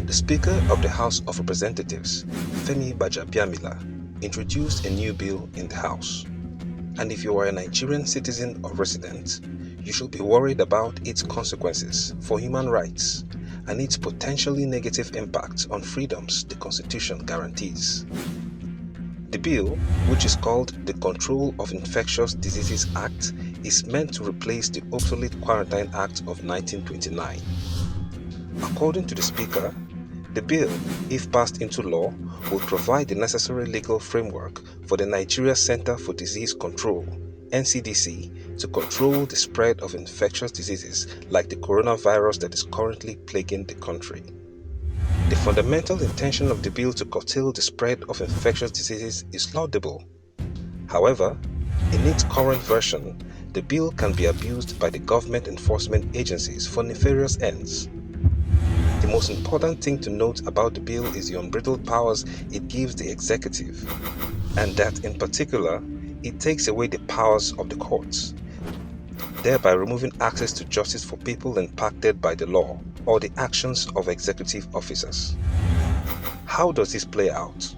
The Speaker of the House of Representatives, Femi Gbajabiamila, introduced a new bill in the House. And if you are a Nigerian citizen or resident, you should be worried about its consequences for human rights and its potentially negative impact on freedoms the Constitution guarantees. The bill, which is called the Control of Infectious Diseases Act, is meant to replace the obsolete Quarantine Act of 1929. According to the Speaker, the bill, if passed into law, will provide the necessary legal framework for the Nigeria Center for Disease Control (NCDC) to control the spread of infectious diseases like the coronavirus that is currently plaguing the country. The fundamental intention of the bill to curtail the spread of infectious diseases is laudable. However, in its current version, the bill can be abused by the government enforcement agencies for nefarious ends. The most important thing to note about the bill is the unbridled powers it gives the executive, and that in particular, it takes away the powers of the courts, thereby removing access to justice for people impacted by the law or the actions of executive officers. How does this play out?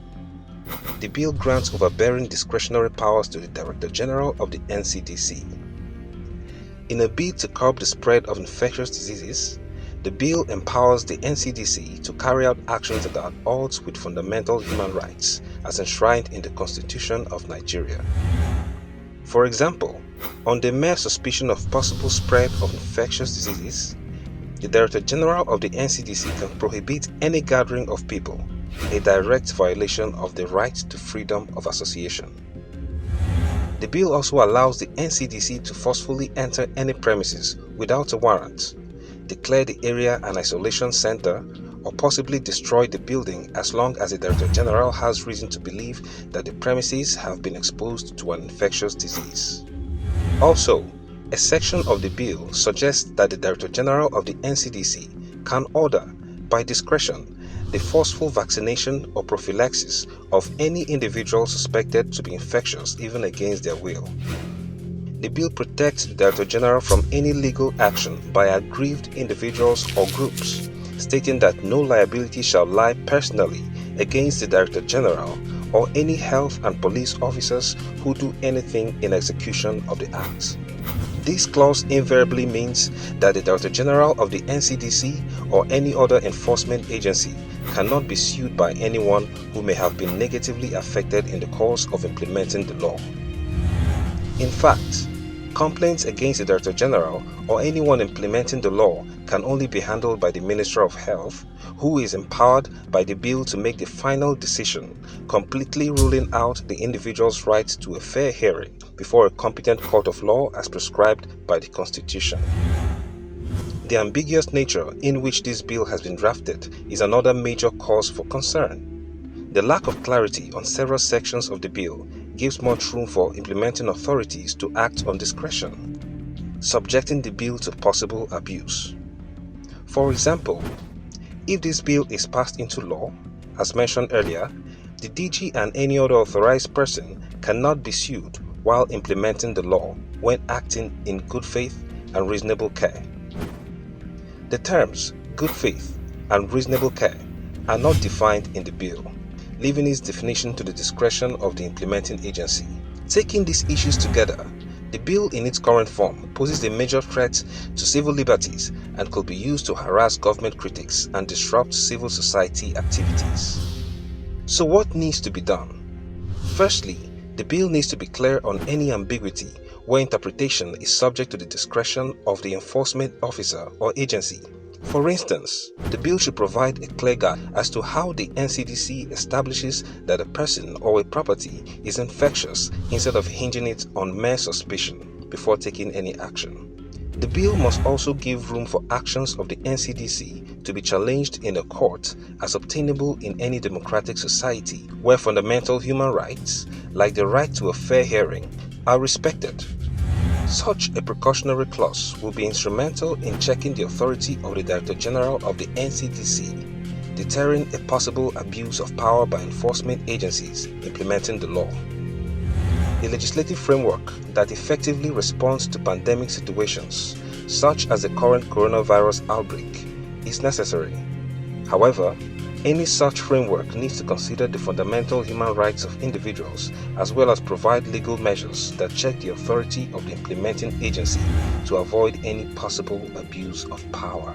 The bill grants overbearing discretionary powers to the Director General of the NCDC. In a bid to curb the spread of infectious diseases, the bill empowers the NCDC to carry out actions that are at odds with fundamental human rights as enshrined in the Constitution of Nigeria. For example, on the mere suspicion of possible spread of infectious diseases, the Director General of the NCDC can prohibit any gathering of people, a direct violation of the right to freedom of association. The bill also allows the NCDC to forcefully enter any premises without a warrant, declare the area an isolation center, or possibly destroy the building as long as the Director General has reason to believe that the premises have been exposed to an infectious disease. Also, a section of the bill suggests that the Director General of the NCDC can order, by discretion, the forceful vaccination or prophylaxis of any individual suspected to be infectious even against their will. The bill protects the Director General from any legal action by aggrieved individuals or groups, stating that no liability shall lie personally against the Director General or any health and police officers who do anything in execution of the Act. This clause invariably means that the Director General of the NCDC or any other enforcement agency cannot be sued by anyone who may have been negatively affected in the course of implementing the law. In fact, complaints against the Director General or anyone implementing the law can only be handled by the Minister of Health, who is empowered by the bill to make the final decision, completely ruling out the individual's right to a fair hearing before a competent court of law as prescribed by the Constitution. The ambiguous nature in which this bill has been drafted is another major cause for concern. The lack of clarity on several sections of the bill gives much room for implementing authorities to act on discretion, subjecting the bill to possible abuse. For example, if this bill is passed into law, as mentioned earlier, the DG and any other authorized person cannot be sued while implementing the law when acting in good faith and reasonable care. The terms good faith and reasonable care are not defined in the bill, leaving its definition to the discretion of the implementing agency. Taking these issues together, the bill in its current form poses a major threat to civil liberties and could be used to harass government critics and disrupt civil society activities. So what needs to be done? Firstly, the bill needs to be clear on any ambiguity where interpretation is subject to the discretion of the enforcement officer or agency. For instance, the bill should provide a clear guide as to how the NCDC establishes that a person or a property is infectious instead of hinging it on mere suspicion before taking any action. The bill must also give room for actions of the NCDC to be challenged in a court as obtainable in any democratic society where fundamental human rights, like the right to a fair hearing, are respected. Such a precautionary clause will be instrumental in checking the authority of the Director General of the NCDC, deterring a possible abuse of power by enforcement agencies implementing the law. A legislative framework that effectively responds to pandemic situations, such as the current coronavirus outbreak, is necessary. However, any such framework needs to consider the fundamental human rights of individuals as well as provide legal measures that check the authority of the implementing agency to avoid any possible abuse of power.